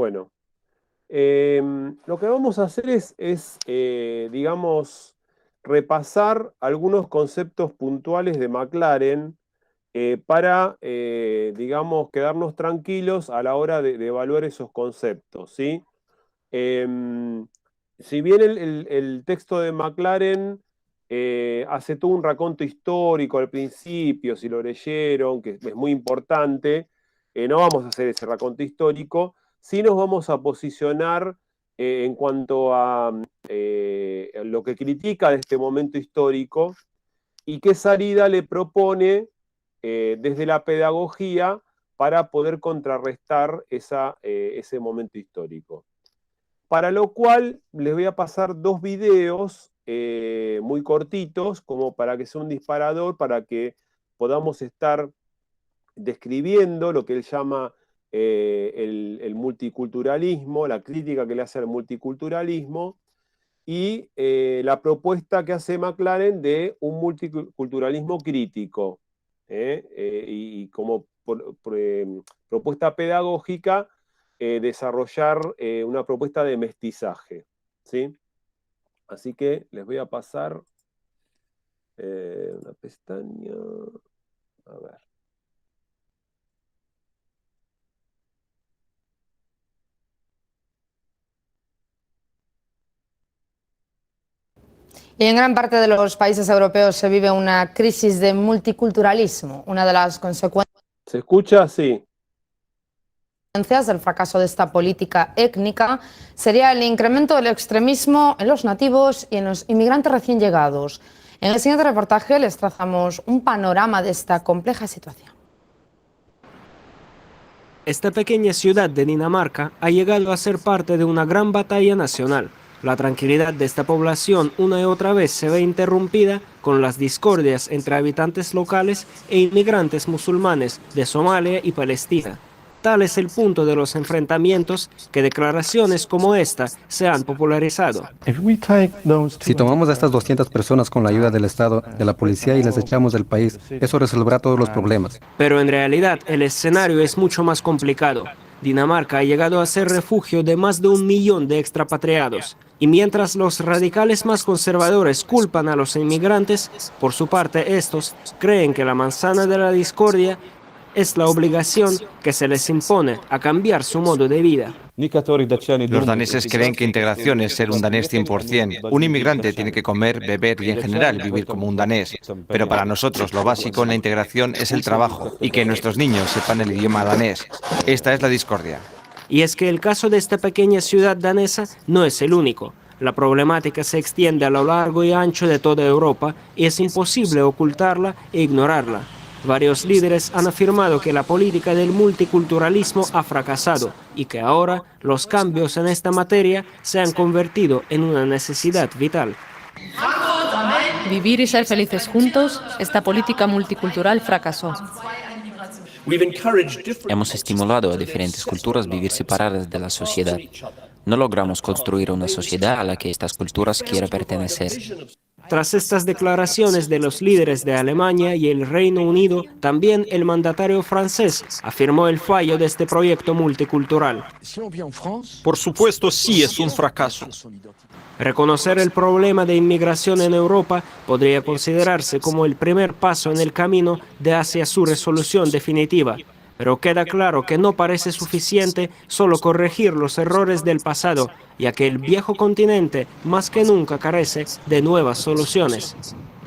Bueno, lo que vamos a hacer es, digamos, repasar algunos conceptos puntuales de McLaren para, digamos, quedarnos tranquilos a la hora de evaluar esos conceptos, ¿sí? Em, si bien el texto de McLaren hace todo un raconto histórico al principio, si lo leyeron, que es muy importante, no vamos a hacer ese raconto histórico, sí nos vamos a posicionar en cuanto a lo que critica de este momento histórico y qué salida le propone desde la pedagogía para poder contrarrestar ese momento histórico. Para lo cual les voy a pasar dos videos muy cortitos, como para que sea un disparador, para que podamos estar describiendo lo que él llama el multiculturalismo, la crítica que le hace al multiculturalismo, y la propuesta que hace McLaren de un multiculturalismo crítico. Y como propuesta pedagógica, desarrollar una propuesta de mestizaje. ¿Sí? Así que les voy a pasar una pestaña. A ver. Y en gran parte de los países europeos se vive una crisis de multiculturalismo. Una de las consecuencias ¿Se escucha? Sí. del fracaso de esta política étnica sería el incremento del extremismo en los nativos y en los inmigrantes recién llegados. En el siguiente reportaje les trazamos un panorama de esta compleja situación. Esta pequeña ciudad de Dinamarca ha llegado a ser parte de una gran batalla nacional. La tranquilidad de esta población una y otra vez se ve interrumpida con las discordias entre habitantes locales e inmigrantes musulmanes de Somalia y Palestina. Tal es el punto de los enfrentamientos que declaraciones como esta se han popularizado. Si tomamos a estas 200 personas con la ayuda del Estado, de la policía y las echamos del país, eso resolverá todos los problemas. Pero en realidad el escenario es mucho más complicado. Dinamarca ha llegado a ser refugio de más de 1 millón de extrapatriados. Y mientras los radicales más conservadores culpan a los inmigrantes, por su parte estos creen que la manzana de la discordia es la obligación que se les impone a cambiar su modo de vida. Los daneses creen que integración es ser un danés 100%. Un inmigrante tiene que comer, beber y en general vivir como un danés. Pero para nosotros lo básico en la integración es el trabajo y que nuestros niños sepan el idioma danés. Esta es la discordia. Y es que el caso de esta pequeña ciudad danesa no es el único. La problemática se extiende a lo largo y ancho de toda Europa y es imposible ocultarla e ignorarla. Varios líderes han afirmado que la política del multiculturalismo ha fracasado y que ahora los cambios en esta materia se han convertido en una necesidad vital. Vivir y ser felices juntos, esta política multicultural fracasó. Hemos estimulado a diferentes culturas vivir separadas de la sociedad. No logramos construir una sociedad a la que estas culturas quieran pertenecer. Tras estas declaraciones de los líderes de Alemania y el Reino Unido, también el mandatario francés afirmó el fallo de este proyecto multicultural. Por supuesto, sí es un fracaso. Reconocer el problema de inmigración en Europa podría considerarse como el primer paso en el camino de hacia su resolución definitiva. Pero queda claro que no parece suficiente solo corregir los errores del pasado, ya que el viejo continente más que nunca carece de nuevas soluciones.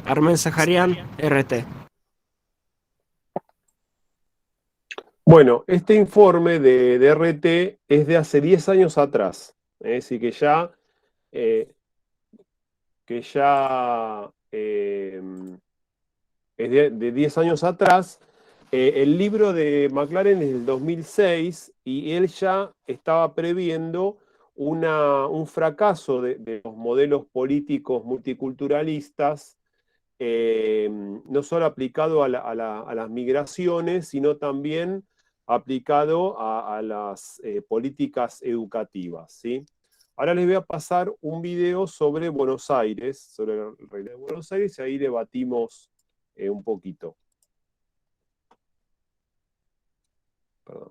Armen Saharian, RT. Bueno, este informe de RT es de hace 10 años atrás. Así que ya es de 10 años atrás. El libro de McLaren es del 2006 y él ya estaba previendo un fracaso de los modelos políticos multiculturalistas, no solo aplicado a las migraciones, sino también aplicado a las políticas educativas, ¿sí? Ahora les voy a pasar un video sobre Buenos Aires, sobre la realidad de Buenos Aires, y ahí debatimos un poquito. Perdón.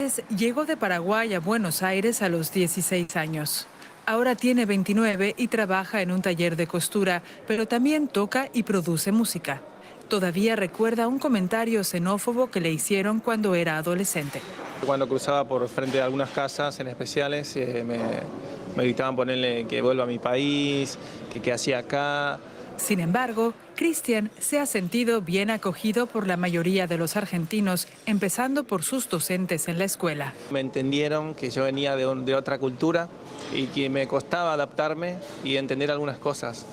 Pérez llegó de Paraguay a Buenos Aires a los 16 años. Ahora tiene 29 y trabaja en un taller de costura, pero también toca y produce música. Todavía recuerda un comentario xenófobo que le hicieron cuando era adolescente. Cuando cruzaba por frente de algunas casas en especiales, me gritaban ponerle que vuelva a mi país, que qué hacía acá. Sin embargo, Cristian se ha sentido bien acogido por la mayoría de los argentinos, empezando por sus docentes en la escuela. Me entendieron que yo venía de otra cultura y que me costaba adaptarme y entender algunas cosas.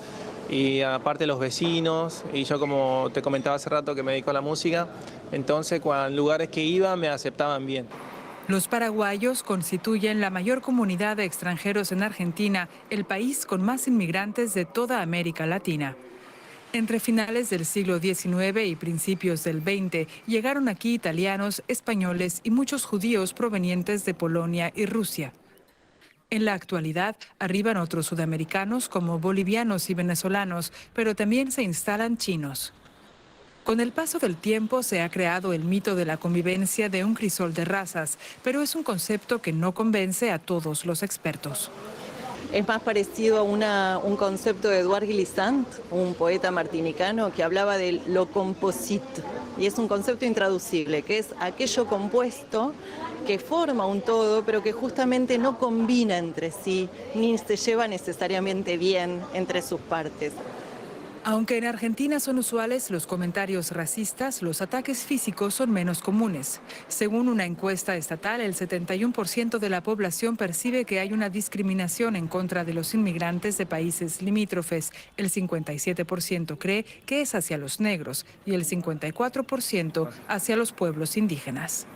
Y aparte los vecinos, y yo como te comentaba hace rato que me dedico a la música, entonces en lugares que iba me aceptaban bien. Los paraguayos constituyen la mayor comunidad de extranjeros en Argentina, el país con más inmigrantes de toda América Latina. Entre finales del siglo XIX y principios del XX llegaron aquí italianos, españoles y muchos judíos provenientes de Polonia y Rusia. En la actualidad arriban otros sudamericanos como bolivianos y venezolanos, pero también se instalan chinos. Con el paso del tiempo se ha creado el mito de la convivencia de un crisol de razas, pero es un concepto que no convence a todos los expertos. Es más parecido a un concepto de Edouard Glissant, un poeta martinicano que hablaba de lo composite, y es un concepto intraducible, que es aquello compuesto que forma un todo, pero que justamente no combina entre sí, ni se lleva necesariamente bien entre sus partes. Aunque en Argentina son usuales los comentarios racistas, los ataques físicos son menos comunes. Según una encuesta estatal, el 71% de la población percibe que hay una discriminación en contra de los inmigrantes de países limítrofes. El 57% cree que es hacia los negros y el 54% hacia los pueblos indígenas.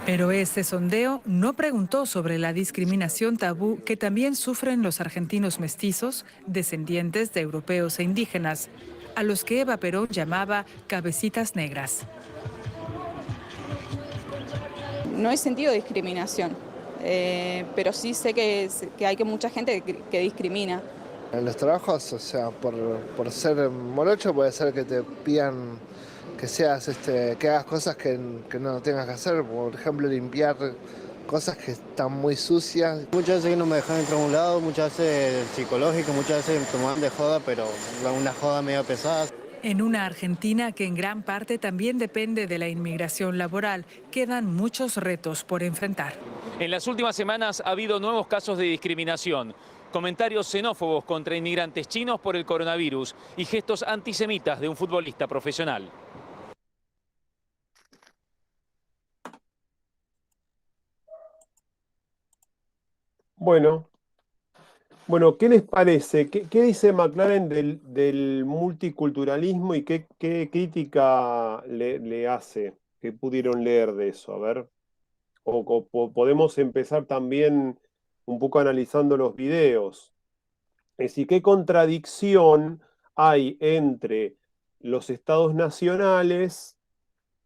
Pero este sondeo no preguntó sobre la discriminación tabú que también sufren los argentinos mestizos, descendientes de europeos e indígenas, a los que Eva Perón llamaba cabecitas negras. No he sentido discriminación, pero sí sé que hay mucha gente que discrimina. En los trabajos, o sea, por ser morocho puede ser que te pidan que que hagas cosas que no tengas que hacer, por ejemplo limpiar cosas que están muy sucias. Muchas veces no me dejan entrar a un lado, muchas veces psicológico, muchas veces me tomaban de joda, pero una joda medio pesada. En una Argentina que en gran parte también depende de la inmigración laboral, quedan muchos retos por enfrentar. En las últimas semanas ha habido nuevos casos de discriminación, comentarios xenófobos contra inmigrantes chinos por el coronavirus y gestos antisemitas de un futbolista profesional. Bueno, ¿qué les parece? ¿Qué dice McLaren del multiculturalismo y qué crítica le hace? ¿Qué pudieron leer de eso? A ver. O podemos empezar también un poco analizando los videos. Es decir, ¿qué contradicción hay entre los estados nacionales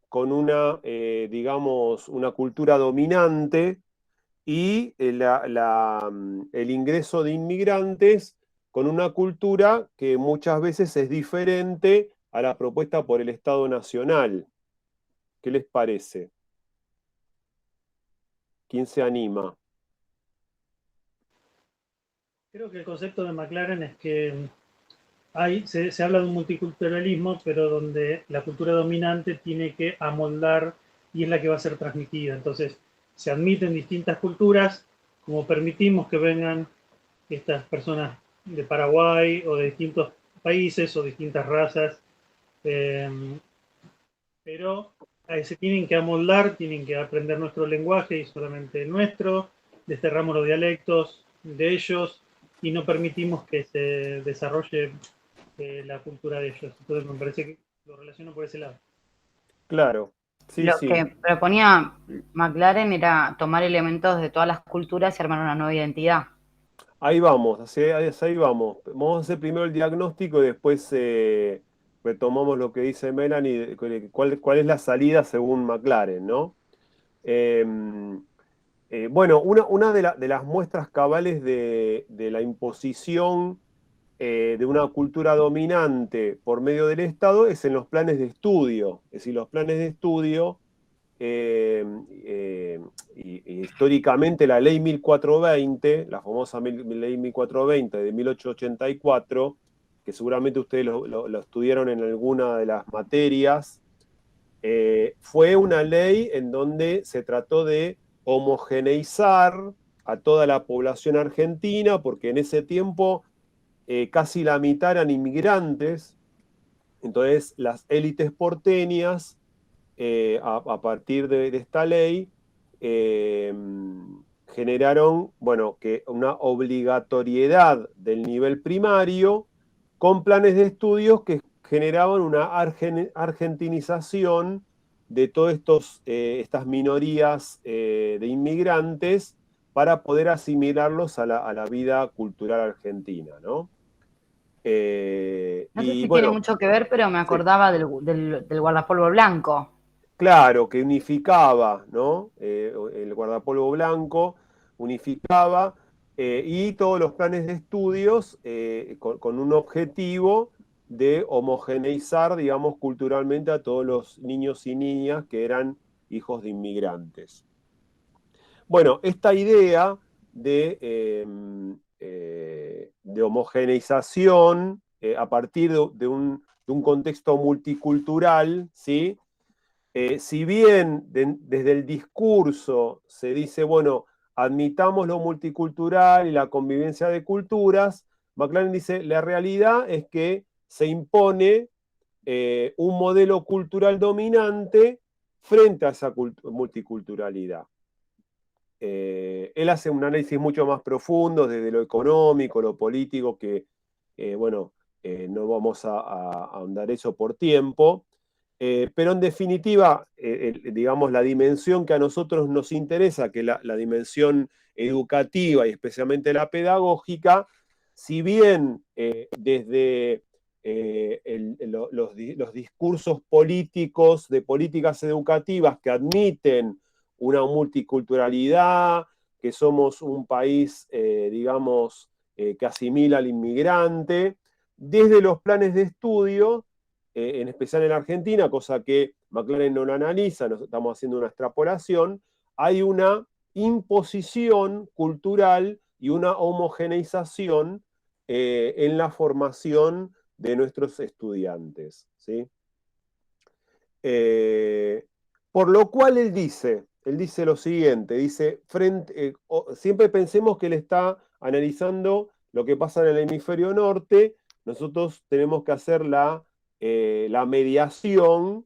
con una, digamos, una cultura dominante y el ingreso de inmigrantes con una cultura que muchas veces es diferente a la propuesta por el Estado Nacional? ¿Qué les parece? ¿Quién se anima? Creo que el concepto de McLaren es que se habla de un multiculturalismo, pero donde la cultura dominante tiene que amoldar y es la que va a ser transmitida. Entonces, se admiten distintas culturas, como permitimos que vengan estas personas de Paraguay o de distintos países o distintas razas, pero se tienen que amoldar, tienen que aprender nuestro lenguaje y solamente el nuestro, desterramos los dialectos de ellos y no permitimos que se desarrolle la cultura de ellos. Entonces me parece que lo relaciono por ese lado. Claro. Sí, Lo sí. que proponía McLaren era tomar elementos de todas las culturas y armar una nueva identidad. Ahí vamos, hacia ahí vamos. Vamos a hacer primero el diagnóstico y después retomamos lo que dice Melanie, cuál es la salida según McLaren, ¿no? Bueno, una de las muestras cabales de la imposición de una cultura dominante por medio del Estado es en los planes de estudio. Es decir, los planes de estudio y históricamente la ley 1420, la famosa ley 1420 de 1884, que seguramente ustedes lo estudiaron en alguna de las materias, fue una ley en donde se trató de homogeneizar a toda la población argentina, porque en ese tiempo casi la mitad eran inmigrantes. Entonces las élites porteñas, a partir de esta ley, generaron, bueno, que una obligatoriedad del nivel primario con planes de estudios que generaban una argentinización de todas estas minorías de inmigrantes para poder asimilarlos a la vida cultural argentina, ¿no? No sé Y si tiene bueno, mucho que ver, pero me sí. acordaba del guardapolvo blanco. Claro, que unificaba, ¿no? El guardapolvo blanco unificaba, y todos los planes de estudios con un objetivo de homogeneizar, digamos, culturalmente a todos los niños y niñas que eran hijos de inmigrantes. Bueno, esta idea de homogeneización a partir de un contexto multicultural, ¿sí? Si bien desde el discurso se dice, bueno, admitamos lo multicultural y la convivencia de culturas, McLaren dice, la realidad es que se impone un modelo cultural dominante frente a esa multiculturalidad. Él hace un análisis mucho más profundo desde lo económico, lo político, que, bueno, no vamos a ahondar eso por tiempo. Pero en definitiva, digamos, la dimensión que a nosotros nos interesa, que es la dimensión educativa y especialmente la pedagógica, si bien desde los discursos políticos de políticas educativas que admiten una multiculturalidad, que somos un país, digamos, que asimila al inmigrante, desde los planes de estudio, en especial en Argentina, cosa que McLaren no lo analiza, nos estamos haciendo una extrapolación, hay una imposición cultural y una homogeneización en la formación de nuestros estudiantes, ¿sí? Por lo cual él dice lo siguiente, dice, siempre pensemos que él está analizando lo que pasa en el hemisferio norte, nosotros tenemos que hacer la mediación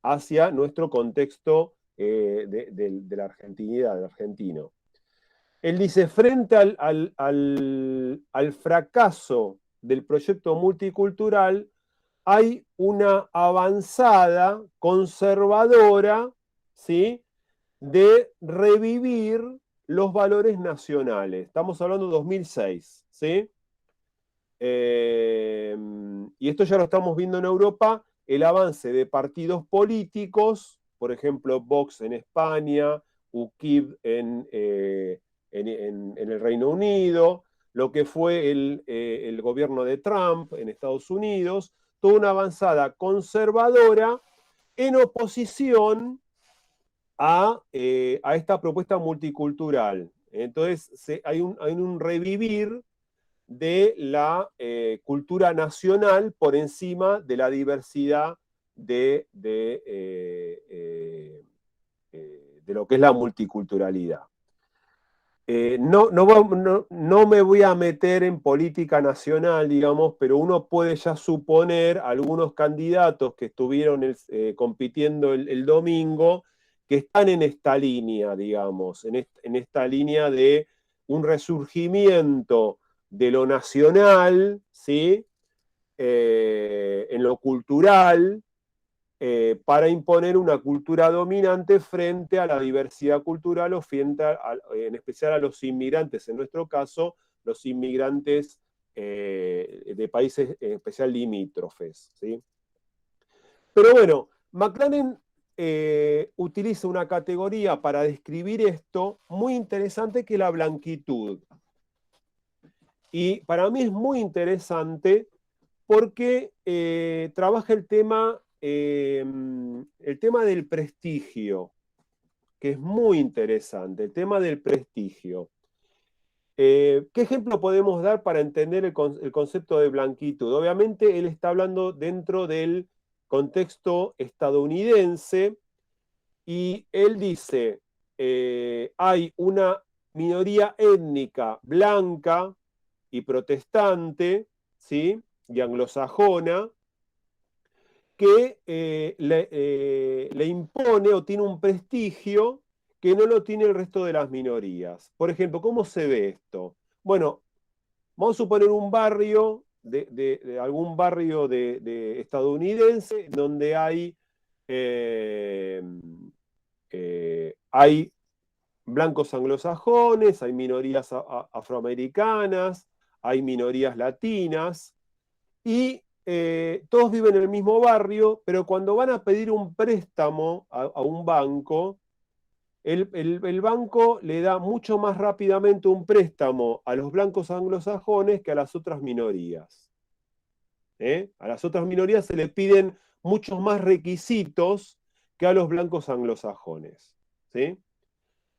hacia nuestro contexto de la argentinidad, del argentino. Él dice, frente al fracaso del proyecto multicultural, hay una avanzada conservadora, ¿sí?, de revivir los valores nacionales. Estamos hablando de 2006, ¿sí? Y esto ya lo estamos viendo en Europa, el avance de partidos políticos, por ejemplo, Vox en España, UKIP en el Reino Unido, lo que fue el gobierno de Trump en Estados Unidos, toda una avanzada conservadora en oposición a esta propuesta multicultural. Entonces hay un revivir de la cultura nacional por encima de la diversidad de lo que es la multiculturalidad. No me voy a meter en política nacional, digamos, pero uno puede ya suponer algunos candidatos que estuvieron compitiendo el domingo, que están en esta línea, digamos, en esta línea de un resurgimiento de lo nacional, ¿sí? En lo cultural, para imponer una cultura dominante frente a la diversidad cultural o frente en especial a los inmigrantes, en nuestro caso, los inmigrantes de países en especial limítrofes, ¿sí? Pero bueno, McLaren utiliza una categoría para describir esto muy interesante, que es la blanquitud. Y para mí es muy interesante porque trabaja el tema del prestigio, que es muy interesante, el tema del prestigio. ¿Qué ejemplo podemos dar para entender el concepto de blanquitud? Obviamente él está hablando dentro del contexto estadounidense y él dice, hay una minoría étnica blanca y protestante, ¿sí? Y anglosajona, que le impone o tiene un prestigio que no lo tiene el resto de las minorías. Por ejemplo, ¿cómo se ve esto? Bueno, vamos a suponer un barrio, de algún barrio de estadounidense, donde hay blancos anglosajones, hay minorías afroamericanas, hay minorías latinas, y todos viven en el mismo barrio, pero cuando van a pedir un préstamo a un banco, el banco le da mucho más rápidamente un préstamo a los blancos anglosajones que a las otras minorías. A las otras minorías se le piden muchos más requisitos que a los blancos anglosajones, ¿sí?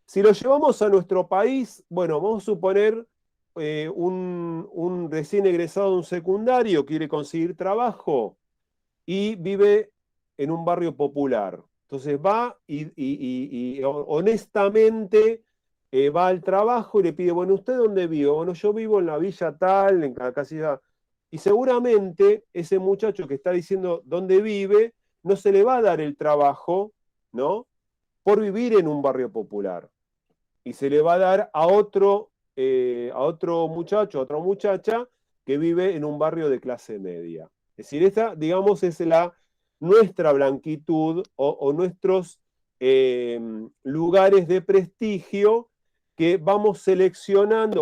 Si lo llevamos a nuestro país, bueno, vamos a suponer un recién egresado de un secundario quiere conseguir trabajo y vive en un barrio popular. Entonces va y honestamente va al trabajo y le pide, bueno, ¿usted dónde vive? Bueno, yo vivo en la villa tal, en cada casilla. Y seguramente ese muchacho que está diciendo dónde vive, no se le va a dar el trabajo, ¿no? Por vivir en un barrio popular. Y se le va a dar a otro muchacho, a otra muchacha que vive en un barrio de clase media. Es decir, esta, digamos, es nuestra blanquitud o nuestros lugares de prestigio que van seleccionando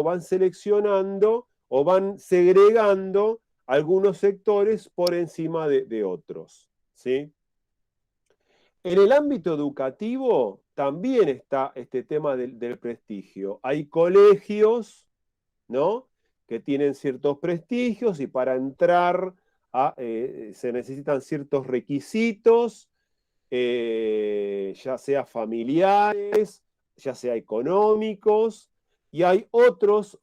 o van segregando algunos sectores por encima de otros, ¿sí? En el ámbito educativo también está este tema del prestigio. Hay colegios, ¿no?, que tienen ciertos prestigios y para entrar se necesitan ciertos requisitos, ya sea familiares, ya sea económicos, y hay otros,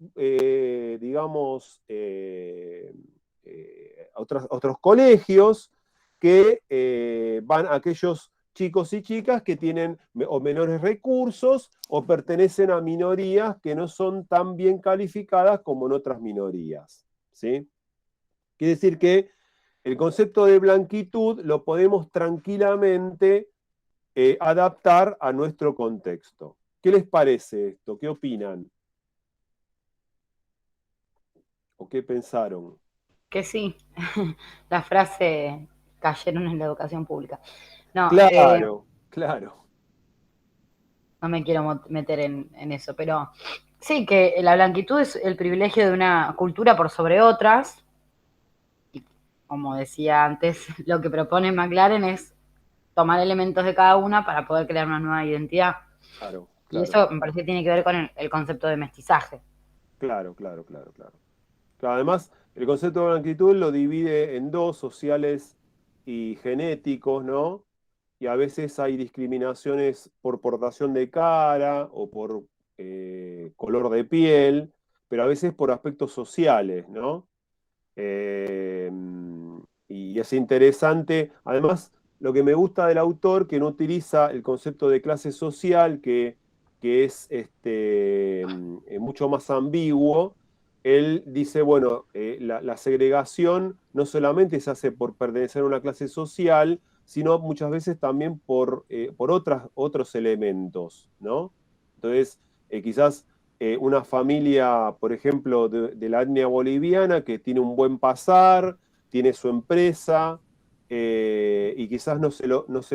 otros colegios que van a aquellos chicos y chicas que tienen o menores recursos o pertenecen a minorías que no son tan bien calificadas como en otras minorías, ¿sí? Quiere decir que el concepto de blanquitud lo podemos tranquilamente adaptar a nuestro contexto. ¿Qué les parece esto? ¿Qué opinan? ¿O qué pensaron? Que sí, la frase cayeron en la educación pública. No, claro, claro. No me quiero meter en eso, pero sí, que la blanquitud es el privilegio de una cultura por sobre otras. Y como decía antes, lo que propone McLaren es tomar elementos de cada una para poder crear una nueva identidad. Claro, y eso me parece que tiene que ver con el concepto de mestizaje. Claro. Además, el concepto de blanquitud lo divide en dos, sociales y genéticos, ¿no? Y a veces hay discriminaciones por portación de cara o por color de piel, pero a veces por aspectos sociales, ¿no? Y es interesante, además, lo que me gusta del autor, que no utiliza el concepto de clase social, que es mucho más ambiguo. Él dice, bueno, la segregación no solamente se hace por pertenecer a una clase social, sino muchas veces también por otros elementos, ¿no? Entonces, quizás una familia, por ejemplo, de la etnia boliviana que tiene un buen pasar, tiene su empresa, y quizás no se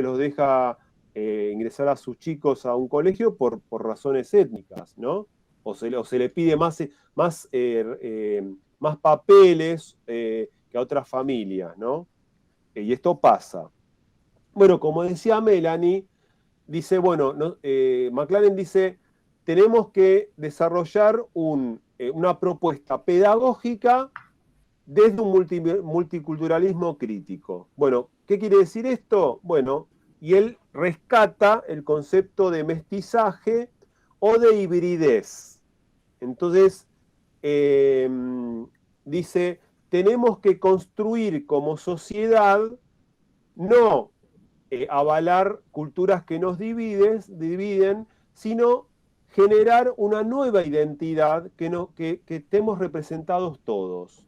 los deja ingresar a sus chicos a un colegio por razones étnicas, ¿no? O se le pide más papeles que a otras familias, ¿no? Y esto pasa. Bueno, como decía Melanie, dice, bueno, McLaren dice, tenemos que desarrollar una propuesta pedagógica desde un multiculturalismo crítico. Bueno, ¿qué quiere decir esto? Bueno, y él rescata el concepto de mestizaje o de hibridez. Entonces, dice, tenemos que construir como sociedad, no avalar culturas que nos dividen, sino generar una nueva identidad que estemos representados todos.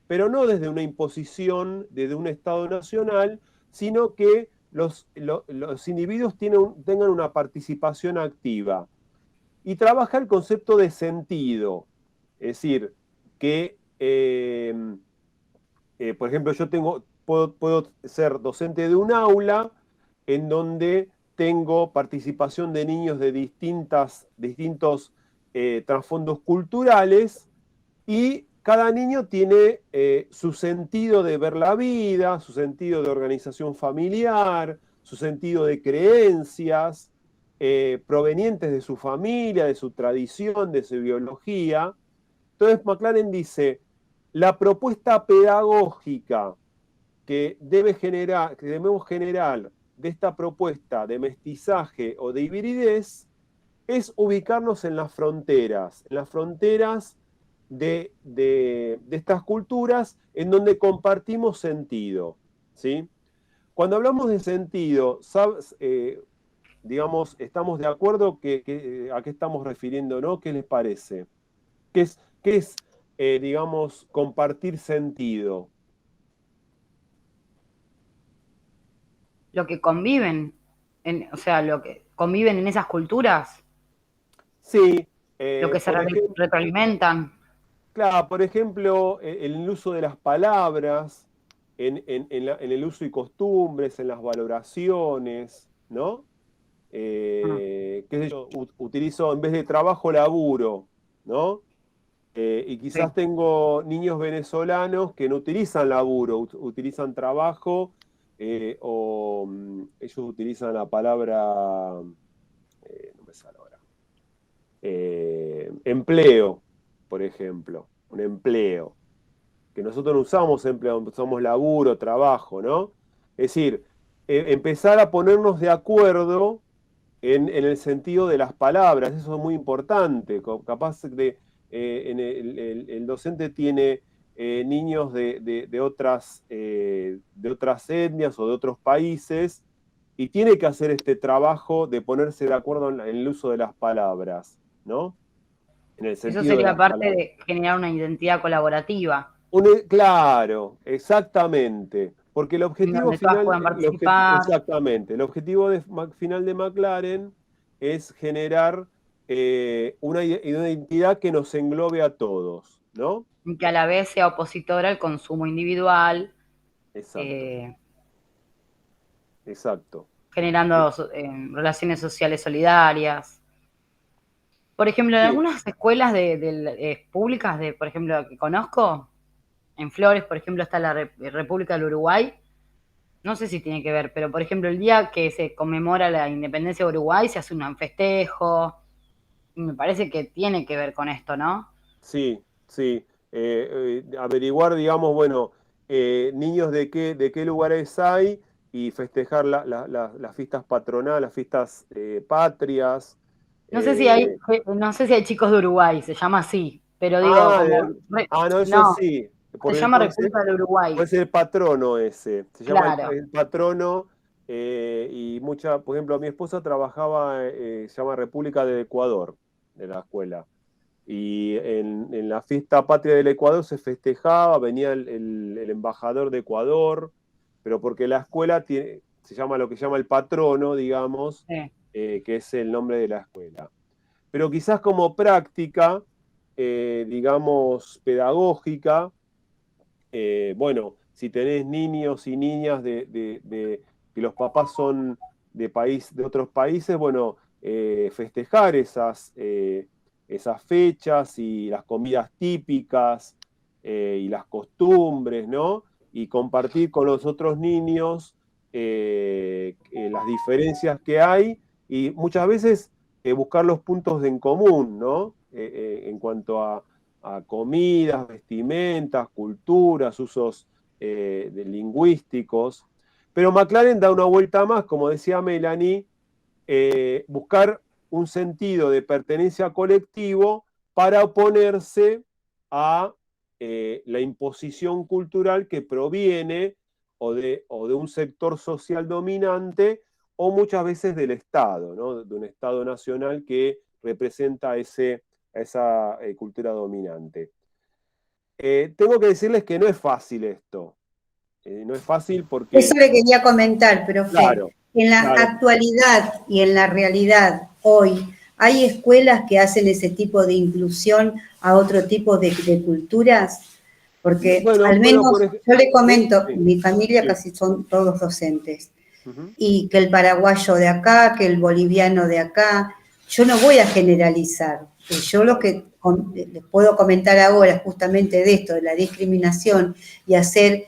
Pero no desde una imposición, desde un Estado nacional, sino que los individuos tengan una participación activa. Y trabaja el concepto de sentido. Es decir, que, por ejemplo, yo puedo ser docente de un aula en donde tengo participación de niños de distintos trasfondos culturales, y cada niño tiene su sentido de ver la vida, su sentido de organización familiar, su sentido de creencias, provenientes de su familia, de su tradición, de su biología. Entonces McLaren dice, la propuesta pedagógica que debemos generar de esta propuesta de mestizaje o de hibridez es ubicarnos en las fronteras de estas culturas en donde compartimos sentido, ¿sí? Cuando hablamos de sentido, digamos, estamos de acuerdo a qué estamos refiriendo, ¿no? ¿Qué les parece? ¿Qué es digamos, compartir sentido? Lo que conviven, o sea, lo que conviven en esas culturas. Sí. Lo que se retroalimentan. Claro, por ejemplo, el uso de las palabras, en el uso y costumbres, en las valoraciones, ¿no? Qué sé yo, utilizo en vez de trabajo, laburo, ¿no? Y quizás tengo niños venezolanos que no utilizan laburo, utilizan trabajo, o ellos utilizan la palabra, no me sale ahora, empleo, por ejemplo, un empleo, que nosotros no usamos empleo, usamos laburo, trabajo, ¿no? Es decir, empezar a ponernos de acuerdo en el sentido de las palabras, eso es muy importante. Capaz de el docente tiene niños de otras etnias o de otros países, y tiene que hacer este trabajo de ponerse de acuerdo en el uso de las palabras, ¿no? En el sentido Eso sería parte palabras. de generar una identidad colaborativa. Claro, exactamente. Porque el objetivo donde todas final, puedan participar. exactamente, el objetivo final de McLaren es generar una identidad que nos englobe a todos, ¿no? Y que a la vez sea opositora al consumo individual. Exacto. Exacto. Generando relaciones sociales solidarias. Por ejemplo, en algunas escuelas públicas, por ejemplo, que conozco, en Flores, por ejemplo, está la República del Uruguay. No sé si tiene que ver, pero por ejemplo, el día que se conmemora la independencia de Uruguay se hace un festejo. Y me parece que tiene que ver con esto, ¿no? Sí, sí. Averiguar, digamos, bueno, niños de qué lugares hay, y festejar las fiestas patronales, las fiestas patrias. No sé si hay chicos de Uruguay, se llama así, pero digo, no, eso sí. Se llama República del Uruguay. Puede ser el patrono ese. Se llama Claro. el patrono, y por ejemplo, mi esposa trabajaba, se llama República del Ecuador, de la escuela. Y en la fiesta patria del Ecuador se festejaba, venía el embajador de Ecuador, pero porque la escuela se llama lo que se llama el patrono, digamos, que es el nombre de la escuela. Pero quizás como práctica, digamos, pedagógica, bueno, si tenés niños y niñas que los papás son de otros países, bueno, festejar esas fechas y las comidas típicas, y las costumbres, ¿no? Y compartir con los otros niños las diferencias que hay, y muchas veces buscar los puntos en común, ¿no? En cuanto a comidas, vestimentas, culturas, usos lingüísticos. Pero McLaren da una vuelta más, como decía Melanie, buscar un sentido de pertenencia colectivo para oponerse a la imposición cultural que proviene o de un sector social dominante o muchas veces del Estado, ¿no? De un Estado nacional que representa esa cultura dominante. Tengo que decirles que no es fácil esto. No es fácil porque... Eso le quería comentar, profe. Claro, en la actualidad y en la realidad hoy, ¿hay escuelas que hacen ese tipo de inclusión a otro tipo de culturas? Porque al menos, yo le comento, mi familia casi son todos docentes, y que el paraguayo de acá, que el boliviano de acá, yo no voy a generalizar. Yo lo que les puedo comentar ahora justamente de esto, de la discriminación y hacer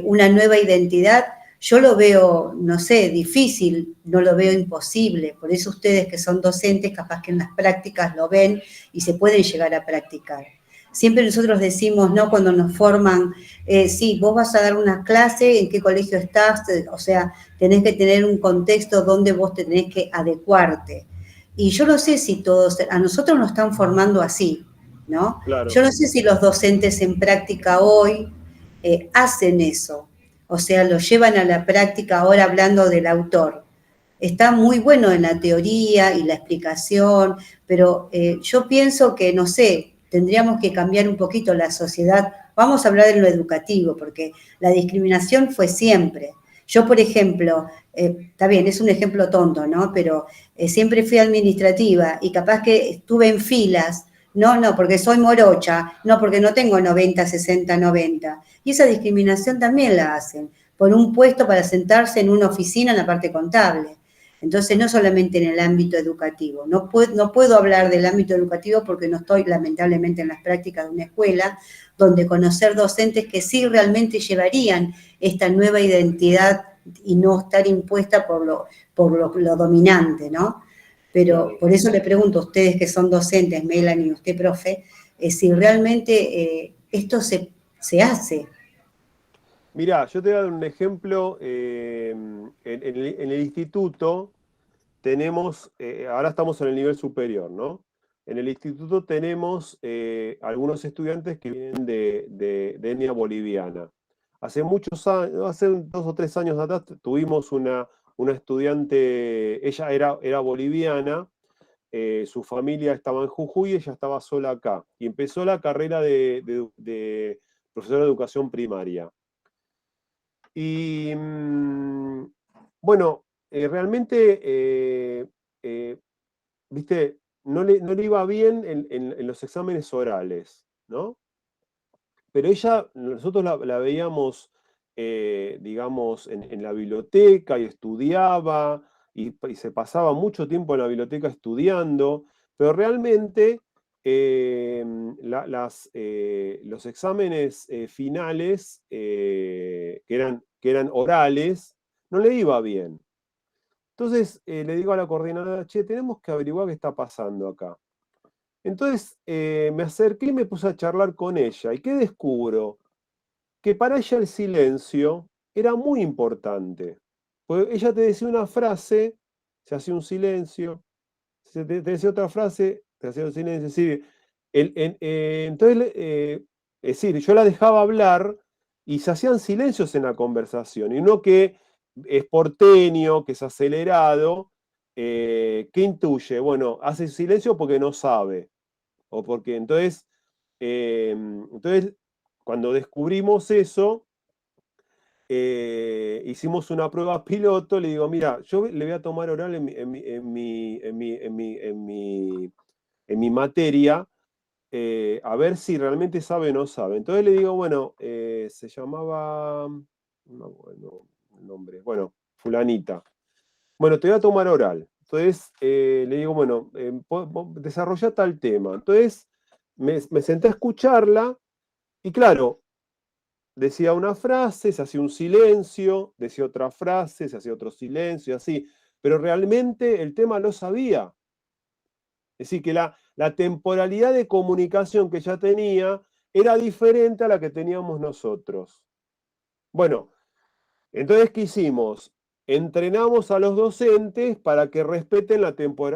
una nueva identidad, yo lo veo, no sé, difícil, no lo veo imposible. Por eso ustedes que son docentes, capaz que en las prácticas lo ven y se pueden llegar a practicar. Siempre nosotros decimos, ¿no? Cuando nos forman, sí, vos vas a dar una clase, ¿en qué colegio estás? O sea, tenés que tener un contexto donde vos tenés que adecuarte. Y yo no sé si todos, a nosotros nos están formando así, ¿no? Claro. Yo no sé si los docentes en práctica hoy hacen eso, o sea, lo llevan a la práctica ahora hablando del autor. Está muy bueno en la teoría y la explicación, pero yo pienso que, no sé, tendríamos que cambiar un poquito la sociedad. Vamos a hablar de lo educativo, porque la discriminación fue siempre. Yo, por ejemplo, está bien, es un ejemplo tonto, ¿no? Pero siempre fui administrativa y capaz que estuve en filas, no, porque soy morocha, no, porque no tengo 90, 60, 90. Y esa discriminación también la hacen, por un puesto para sentarse en una oficina en la parte contable. Entonces, no solamente en el ámbito educativo. No puedo hablar del ámbito educativo porque no estoy, lamentablemente, en las prácticas de una escuela, donde conocer docentes que sí realmente llevarían esta nueva identidad y no estar impuesta por lo dominante, ¿no? Pero por eso le pregunto a ustedes que son docentes, Melanie y usted, profe, si realmente esto se hace. Mirá, yo te voy a dar un ejemplo. En el instituto tenemos, ahora estamos en el nivel superior, ¿no? En el instituto tenemos algunos estudiantes que vienen de etnia boliviana. Hace muchos años, hace 2 o 3 años atrás, tuvimos una estudiante, ella era boliviana, su familia estaba en Jujuy y ella estaba sola acá. Y empezó la carrera de profesora de educación primaria. Y bueno, realmente, viste, no le iba bien en los exámenes orales, ¿no? Pero ella, nosotros la veíamos, digamos, en la biblioteca y estudiaba y se pasaba mucho tiempo en la biblioteca estudiando, pero realmente los exámenes finales, que eran orales, no le iba bien. Entonces le digo a la coordinadora, che, tenemos que averiguar qué está pasando acá. Entonces me acerqué y me puse a charlar con ella. ¿Y qué descubro? Que para ella el silencio era muy importante. Porque ella te decía una frase, se hacía un silencio, te decía otra frase, te hacía un silencio. Es decir, entonces, es decir, yo la dejaba hablar y se hacían silencios en la conversación. Y no que es porteño, que es acelerado, ¿qué intuye? Bueno, hace silencio porque no sabe. O porque entonces, cuando descubrimos eso, hicimos una prueba piloto, le digo, mira, yo le voy a tomar oral en mi materia, a ver si realmente sabe o no sabe. Entonces le digo, bueno, se llamaba, no me acuerdo el nombre, bueno, fulanita. Bueno, te voy a tomar oral. Entonces le digo, bueno, desarrolla tal tema. Entonces me senté a escucharla y claro, decía una frase, se hacía un silencio, decía otra frase, se hacía otro silencio, así. Pero realmente el tema lo sabía. Es decir, que la temporalidad de comunicación que ella tenía era diferente a la que teníamos nosotros. Bueno, Entonces, ¿qué hicimos? Entrenamos a los docentes para que respeten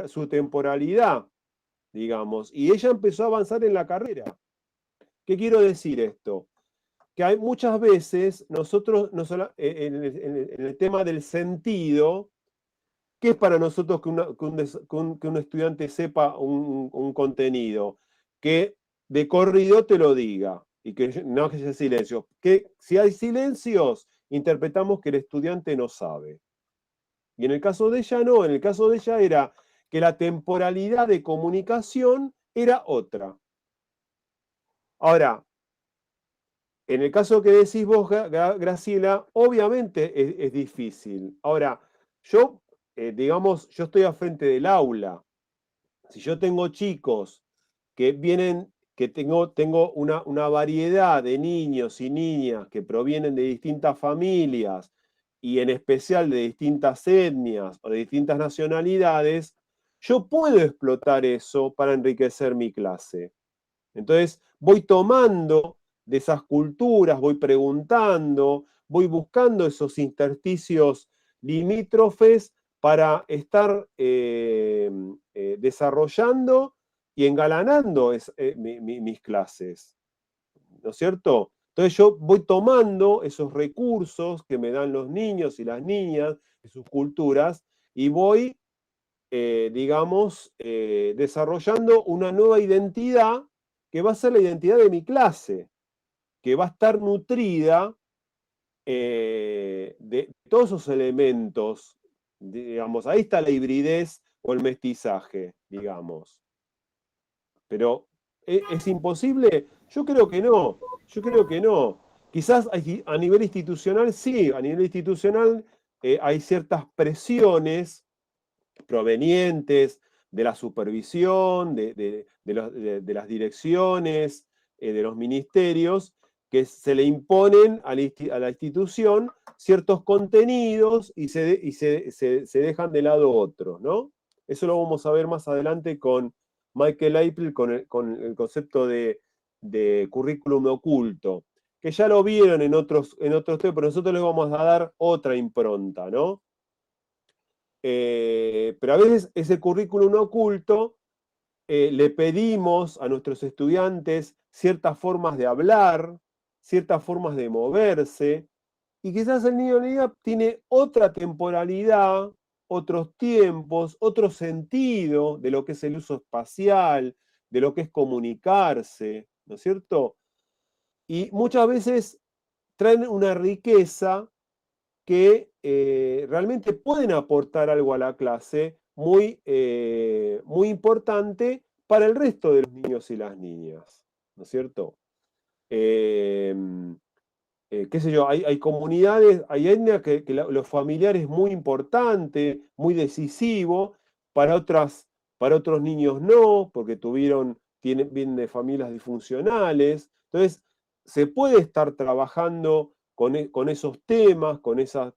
su temporalidad, digamos, y ella empezó a avanzar en la carrera. ¿Qué quiero decir esto? Que hay muchas veces nosotros, en el tema del sentido, ¿qué es para nosotros que un estudiante sepa un contenido? Que de corrido te lo diga y que no haya silencio. Que si hay silencios, interpretamos que el estudiante no sabe. Y en el caso de ella no, en el caso de ella era que la temporalidad de comunicación era otra. Ahora, en el caso que decís vos, Graciela, obviamente es difícil. Ahora, yo, digamos, yo estoy al frente del aula. Si yo tengo chicos que vienen, que tengo una variedad de niños y niñas que provienen de distintas familias y en especial de distintas etnias o de distintas nacionalidades, yo puedo explotar eso para enriquecer mi clase. Entonces, voy tomando de esas culturas, voy preguntando, voy buscando esos intersticios limítrofes para estar desarrollando y engalanando mis clases, ¿no es cierto? Entonces yo voy tomando esos recursos que me dan los niños y las niñas, de sus culturas, y voy, digamos, desarrollando una nueva identidad que va a ser la identidad de mi clase, que va a estar nutrida de todos esos elementos, digamos, ahí está la hibridez o el mestizaje, digamos. Pero, ¿es imposible? Yo creo que no, yo creo que no. Quizás a nivel institucional sí, a nivel institucional hay ciertas presiones provenientes de la supervisión, de las direcciones, de los ministerios, que se le imponen a la institución ciertos contenidos y se dejan de lado otros, ¿no? Eso lo vamos a ver más adelante con Michael Apple, con el concepto de currículum oculto, que ya lo vieron en otros temas, pero nosotros les vamos a dar otra impronta, ¿no? Pero a veces ese currículum oculto le pedimos a nuestros estudiantes ciertas formas de hablar, ciertas formas de moverse, y quizás el niño o niña tiene otra temporalidad, otros tiempos, otro sentido de lo que es el uso espacial, de lo que es comunicarse, ¿no es cierto? Y muchas veces traen una riqueza que realmente pueden aportar algo a la clase muy importante para el resto de los niños y las niñas, ¿no es cierto? Qué sé yo, hay comunidades, hay etnias que los familiares es muy importante, muy decisivo, para otros niños no, porque vienen de familias disfuncionales. Entonces, se puede estar trabajando con esos temas, con esa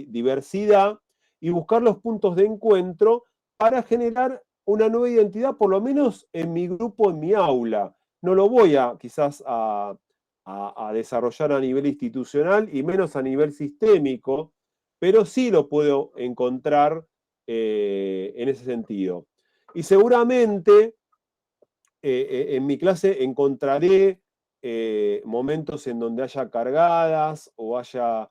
diversidad, y buscar los puntos de encuentro para generar una nueva identidad, por lo menos en mi grupo, en mi aula. No lo voy quizás a desarrollar a nivel institucional y menos a nivel sistémico, pero sí lo puedo encontrar en ese sentido. Y seguramente en mi clase encontraré momentos en donde haya cargadas o haya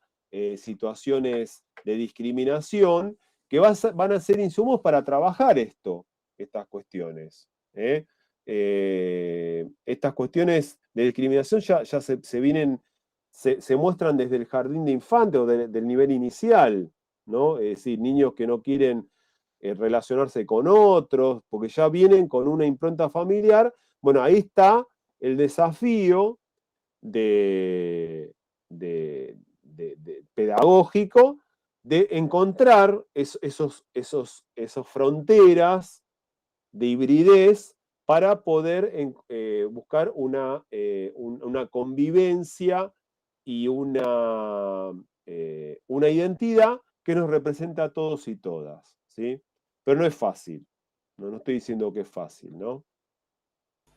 situaciones de discriminación que van a ser insumos para trabajar estas cuestiones. Estas cuestiones de discriminación ya se muestran desde el jardín de infantes o del nivel inicial, ¿no? Es decir, niños que no quieren relacionarse con otros, porque ya vienen con una impronta familiar. Bueno, ahí está el desafío pedagógico de encontrar esas fronteras de hibridez para poder buscar una convivencia y una identidad que nos representa a todos y todas, ¿sí? Pero no es fácil, no estoy diciendo que es fácil, ¿no?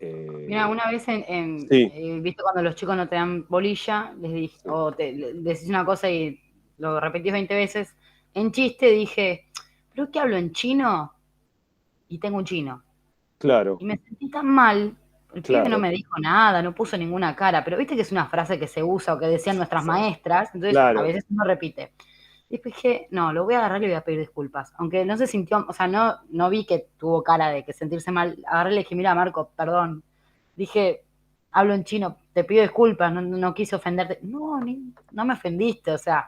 Mira, una vez Sí, viste cuando los chicos no te dan bolilla, les dije, o les decís una cosa y lo repetís 20 veces, en chiste dije, ¿pero qué hablo en chino? Y tengo un chino. claro, Y me sentí tan mal, el pibe no claro, me dijo nada, no puso ninguna cara, pero viste que es una frase que se usa o que decían nuestras maestras, entonces a claro. veces uno repite. Y después dije, no, lo voy a agarrar y le voy a pedir disculpas. Aunque no se sintió, o sea, no vi que tuvo cara de que sentirse mal. Agarré y le dije, mira, Marco, perdón. Dije, hablo en chino, te pido disculpas, no quise ofenderte. No, no me ofendiste, o sea,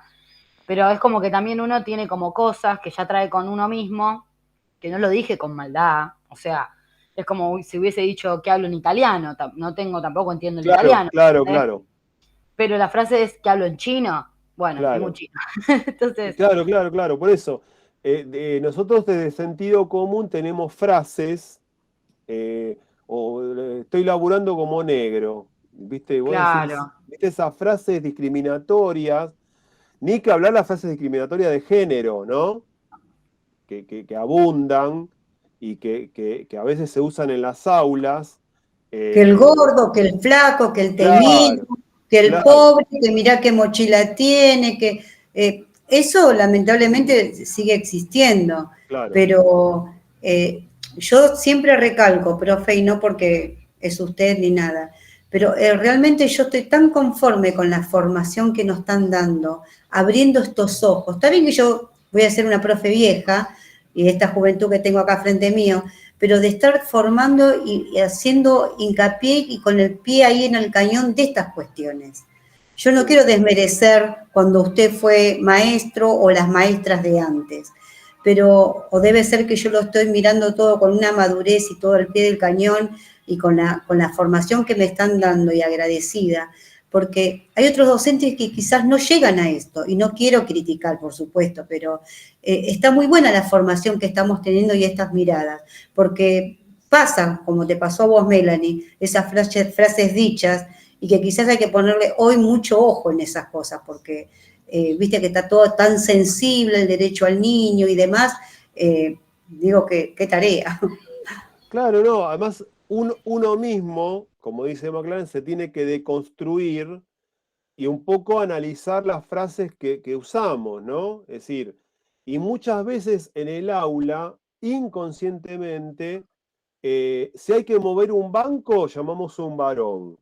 pero es como que también uno tiene como cosas que ya trae con uno mismo, que no lo dije con maldad, o sea, es como si hubiese dicho que hablo en italiano, no tengo, tampoco entiendo el Claro, italiano, claro, ¿entendés? claro, Pero la frase es que hablo en chino, bueno, tengo un claro. chino. Entonces, Claro, claro, claro. Por eso, nosotros desde sentido común tenemos frases, estoy laburando como negro, ¿viste? Vos decís, claro. ¿viste esas frases discriminatorias? Ni que hablar las frases discriminatorias de género, ¿no? Que abundan y que a veces se usan en las aulas. Que el eh, gordo, que el flaco, que el temido, claro, que el claro, pobre, que mirá qué mochila tiene, que eso lamentablemente sigue existiendo, claro. pero yo siempre recalco, profe, y no porque es usted ni nada, pero realmente yo estoy tan conforme con la formación que nos están dando, abriendo estos ojos. Está bien que yo voy a ser una profe vieja y de esta juventud que tengo acá frente mío, pero de estar formando y haciendo hincapié y con el pie ahí en el cañón de estas cuestiones. Yo no quiero desmerecer cuando usted fue maestro o las maestras de antes, pero o debe ser que yo lo estoy mirando todo con una madurez y todo al pie del cañón y con la formación que me están dando y agradecida, porque hay otros docentes que quizás no llegan a esto, y no quiero criticar, por supuesto, pero está muy buena la formación que estamos teniendo y estas miradas, porque pasan, como te pasó a vos, Melanie, esas frases dichas, y que quizás hay que ponerle hoy mucho ojo en esas cosas, porque viste que está todo tan sensible, el derecho al niño y demás, digo que qué tarea. Claro, no, además uno mismo, como dice McLaren, se tiene que deconstruir y un poco analizar las frases que usamos, ¿no? Es decir, y muchas veces en el aula, inconscientemente, si hay que mover un banco, llamamos a un varón.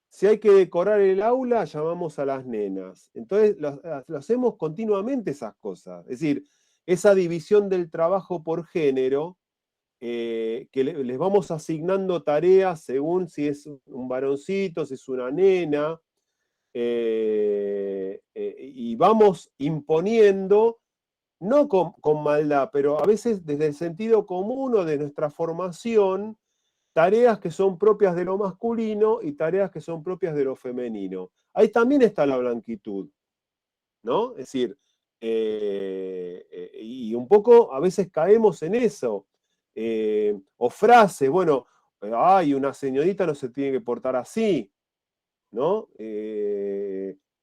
Si hay que decorar el aula, llamamos a las nenas. Entonces, lo hacemos continuamente esas cosas. Es decir, esa división del trabajo por género, que les vamos asignando tareas según si es un varoncito, si es una nena, y vamos imponiendo, no con maldad, pero a veces desde el sentido común o de nuestra formación, tareas que son propias de lo masculino y tareas que son propias de lo femenino. Ahí también está la blanquitud, ¿no? Es decir, y un poco a veces caemos en eso. O frases, bueno, ay, una señorita no se tiene que portar así, ¿no?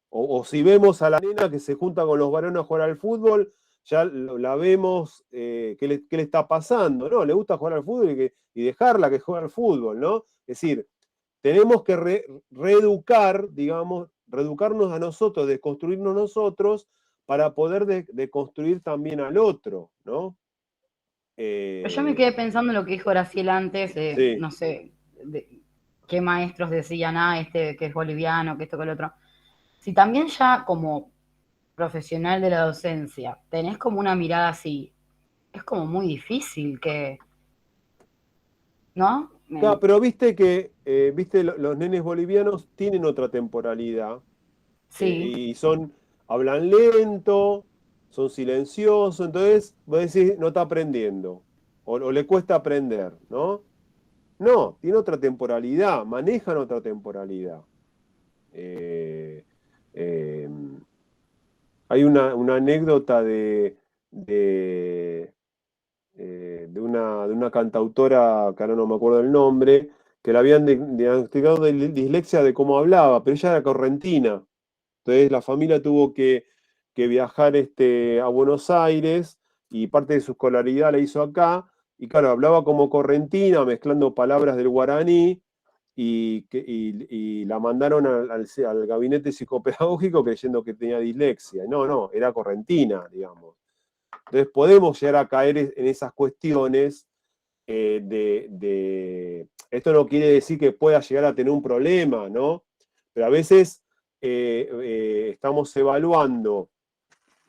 O si vemos a la nena que se junta con los varones a jugar al fútbol, ya la vemos, qué le está pasando, ¿no? Le gusta jugar al fútbol y dejarla que juegue al fútbol, ¿no? Es decir, tenemos que reeducar, digamos, reeducarnos a nosotros, desconstruirnos nosotros, para poder deconstruir también al otro, ¿no? pero yo me quedé pensando en lo que dijo Graciela antes, Sí. no sé, de qué maestros decían, este que es boliviano, que esto, que el otro. Si también ya como profesional de la docencia tenés como una mirada así, es como muy difícil que, ¿no? Claro, pero viste que los nenes bolivianos tienen otra temporalidad, Sí, y hablan lento, son silenciosos, entonces vos decís, no está aprendiendo, o le cuesta aprender, ¿no? No, tiene otra temporalidad, manejan otra temporalidad. Eh, eh, Hay una anécdota de una cantautora, que ahora no me acuerdo el nombre, que le habían diagnosticado de dislexia de cómo hablaba, pero ella era correntina. Entonces la familia tuvo que viajar a Buenos Aires, y parte de su escolaridad la hizo acá, y claro, hablaba como correntina, mezclando palabras del guaraní, y la mandaron al gabinete psicopedagógico creyendo que tenía dislexia. No, era correntina, digamos. Entonces podemos llegar a caer en esas cuestiones esto no quiere decir que pueda llegar a tener un problema, ¿no? Pero a veces estamos evaluando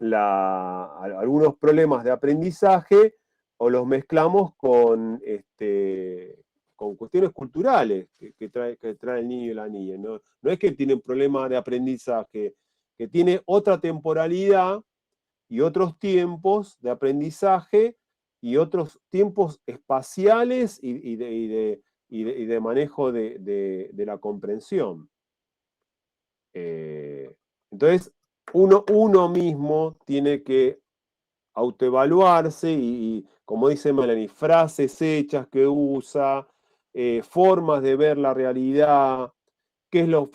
algunos problemas de aprendizaje o los mezclamos con cuestiones culturales que trae el niño y la niña. No es que tiene un problema de aprendizaje, que tiene otra temporalidad y otros tiempos de aprendizaje y otros tiempos espaciales y de manejo de la comprensión. Entonces, uno mismo tiene que autoevaluarse y, como dice Melanie, frases hechas que usa, formas de ver la realidad, qué es lo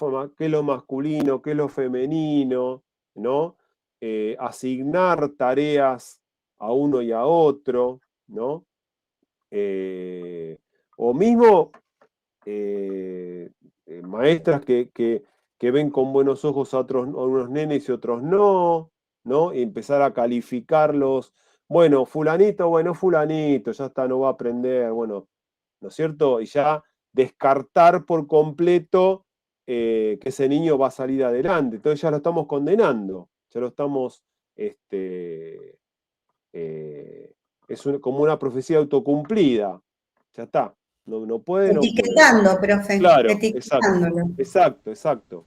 masculino, qué es lo femenino, ¿no? Asignar tareas a uno y a otro, ¿no? O mismo maestras que ven con buenos ojos a unos nenes y otros no, ¿no? Y empezar a calificarlos. Bueno, fulanito, ya está, no va a aprender, bueno, ¿no es cierto? Y ya descartar por completo que ese niño va a salir adelante. Entonces ya lo estamos condenando, ya lo estamos, como una profecía autocumplida. Ya está, no puede, no puede. Etiquetando, profe, Claro, etiquetándolo. exacto.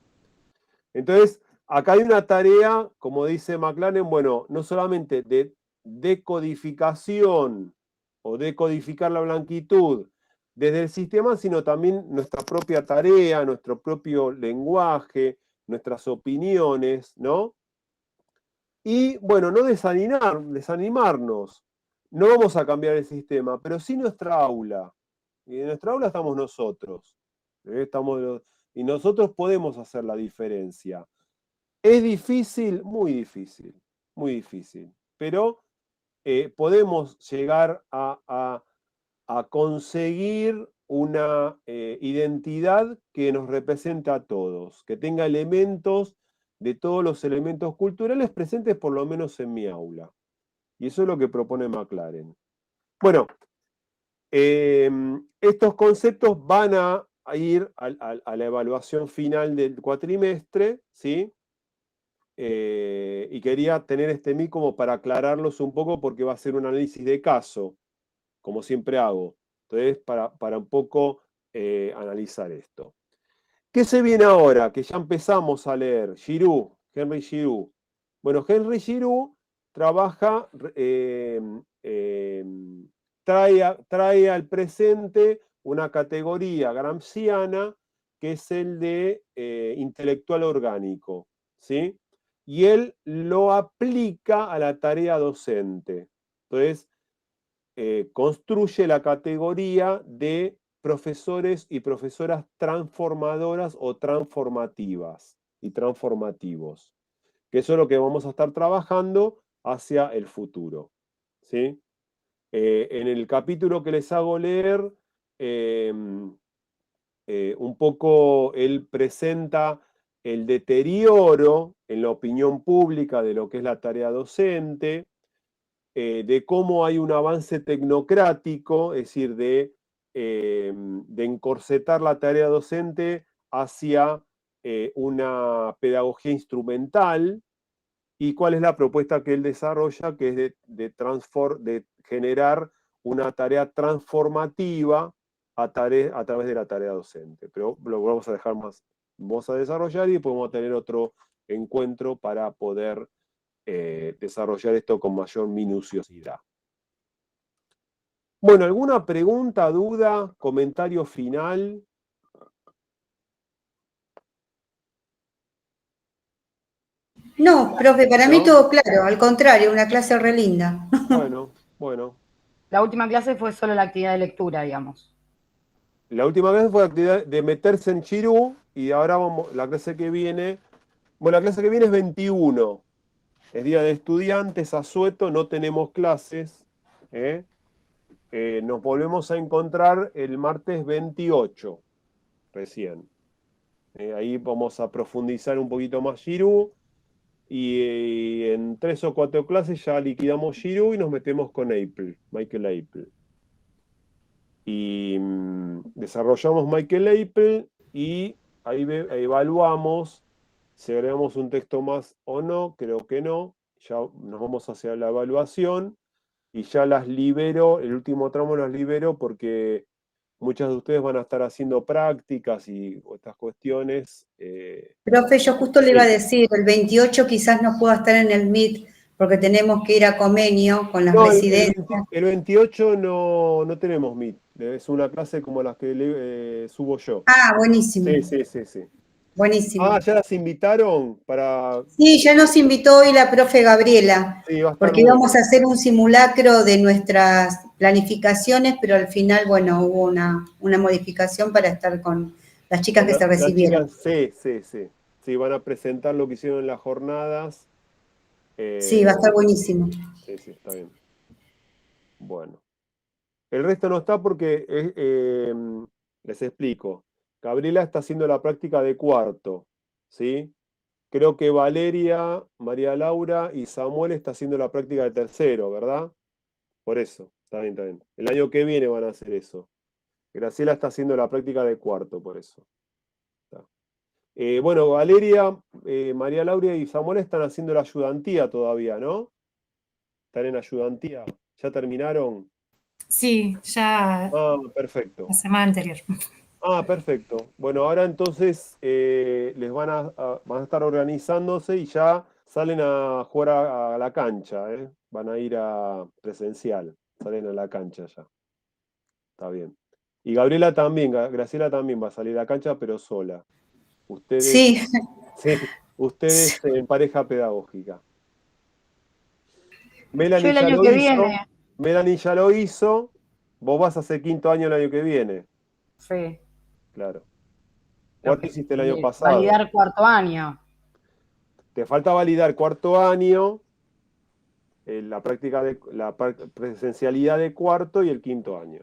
Entonces, acá hay una tarea, como dice McLaren, bueno, no solamente de decodificación o decodificar la blanquitud desde el sistema, sino también nuestra propia tarea, nuestro propio lenguaje, nuestras opiniones, ¿no? Y bueno, no desanimarnos. No vamos a cambiar el sistema, pero sí nuestra aula. Y en nuestra aula estamos nosotros. Y nosotros podemos hacer la diferencia. ¿Es difícil? Muy difícil, muy difícil. Pero podemos llegar a conseguir una identidad que nos represente a todos, que tenga elementos de todos los elementos culturales presentes por lo menos en mi aula. Y eso es lo que propone McLaren. Bueno, estos conceptos van a ir a la evaluación final del cuatrimestre, ¿sí? Y quería tener este mic como para aclararlos un poco porque va a ser un análisis de caso, como siempre hago. Entonces, para un poco analizar esto. ¿Qué se viene ahora? Que ya empezamos a leer. Giroux, Henry Giroux. Bueno, Henry Giroux trabaja, trae al presente una categoría gramsciana que es el de intelectual orgánico, ¿sí? Y él lo aplica a la tarea docente. Entonces, construye la categoría de profesores y profesoras transformadoras o transformativas y transformativos, que eso es lo que vamos a estar trabajando hacia el futuro, ¿sí? En el capítulo que les hago leer, un poco él presenta el deterioro en la opinión pública de lo que es la tarea docente, de cómo hay un avance tecnocrático, es decir, de encorsetar la tarea docente hacia una pedagogía instrumental, y cuál es la propuesta que él desarrolla, que es de generar una tarea transformativa a través de la tarea docente. Pero lo vamos a dejar más, vamos a desarrollar y podemos tener otro encuentro para poder desarrollar esto con mayor minuciosidad. Bueno, ¿alguna pregunta, duda, comentario final? No, profe, para mí ¿No? todo claro, al contrario, una clase re linda. Bueno. La última clase fue solo la actividad de lectura, digamos. La última clase fue la actividad de meterse en Giroux y ahora vamos, la clase que viene, bueno, la clase que viene es 21. Es día de estudiantes, asueto, no tenemos clases, ¿eh? nos volvemos a encontrar el martes 28, recién. Ahí vamos a profundizar un poquito más Giroud, y en 3 o 4 clases ya liquidamos Giroud y nos metemos con Michael Apple. Y desarrollamos Michael Apple y ahí evaluamos si agregamos un texto más o no, creo que no. Ya nos vamos hacia la evaluación y ya las libero, el último tramo las libero porque muchas de ustedes van a estar haciendo prácticas y otras cuestiones. Profe, yo justo le iba a decir, el 28 quizás no pueda estar en el Meet porque tenemos que ir a convenio con las residencias. El 28 no tenemos Meet, es una clase como las que subo yo. Ah, buenísimo. Sí. Buenísimo. Ah, ¿ya las invitaron para...? Sí, ya nos invitó hoy la profe Gabriela, Sí, va a estar porque íbamos a hacer un simulacro de nuestras planificaciones, pero al final, bueno, hubo una modificación para estar con las chicas que se recibieron. Sí, van a presentar lo que hicieron en las jornadas. Sí, va a estar buenísimo. Sí, está bien. Bueno. El resto no está porque, les explico, Gabriela está haciendo la práctica de cuarto, ¿sí? Creo que Valeria, María Laura y Samuel está haciendo la práctica de tercero, ¿verdad? Por eso, está bien. El año que viene van a hacer eso. Graciela está haciendo la práctica de cuarto, por eso. Bueno, Valeria, María Laura y Samuel están haciendo la ayudantía todavía, ¿no? Están en ayudantía. ¿Ya terminaron? Sí, ya perfecto. la semana anterior. Perfecto. Bueno, ahora entonces les van a estar organizándose y ya salen a jugar a la cancha, ¿eh? Van a ir a presencial, salen a la cancha ya. Está bien. Y Gabriela también, Graciela también va a salir a la cancha, pero sola. Ustedes, sí, ustedes en pareja pedagógica. Melanie Yo el año que viene. Melanie ya lo hizo. Vos vas a hacer 5º año el año que viene. Sí. Claro. ¿Cuánto hiciste el año pasado? Validar 4º año. Te falta validar 4º año, la presencialidad de 4º y el 5º año.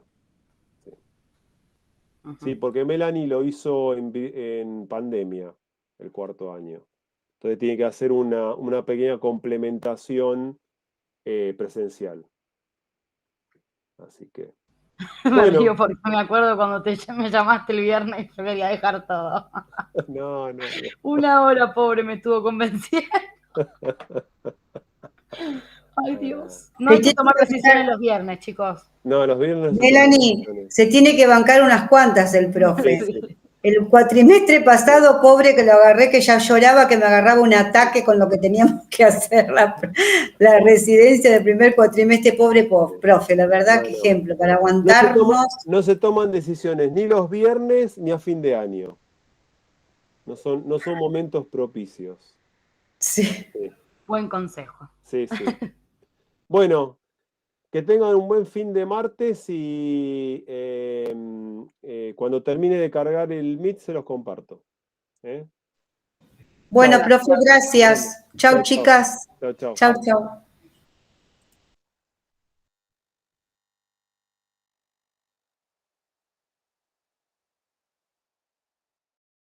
Sí, porque Melanie lo hizo en pandemia, el 4º año. Entonces tiene que hacer una pequeña complementación presencial. Así que... Me río porque me acuerdo cuando me llamaste el viernes y yo quería dejar todo. No. 1 hora, pobre, me estuvo convenciendo. Ay, Dios. No hay que tomar decisiones los viernes, chicos. No, los viernes... Melanie, se tiene que bancar unas cuantas el profe. Sí. El cuatrimestre pasado, pobre, que lo agarré, que ya lloraba, que me agarraba un ataque con lo que teníamos que hacer la residencia del primer cuatrimestre, pobre profe, la verdad, qué ejemplo, para aguantarnos. No se toman decisiones ni los viernes ni a fin de año. No son momentos propicios. Sí. Buen consejo. Sí. Bueno, que tengan un buen fin de martes y cuando termine de cargar el Meet se los comparto. Bueno, profe, gracias. Chau, chicas. Chau. Chau.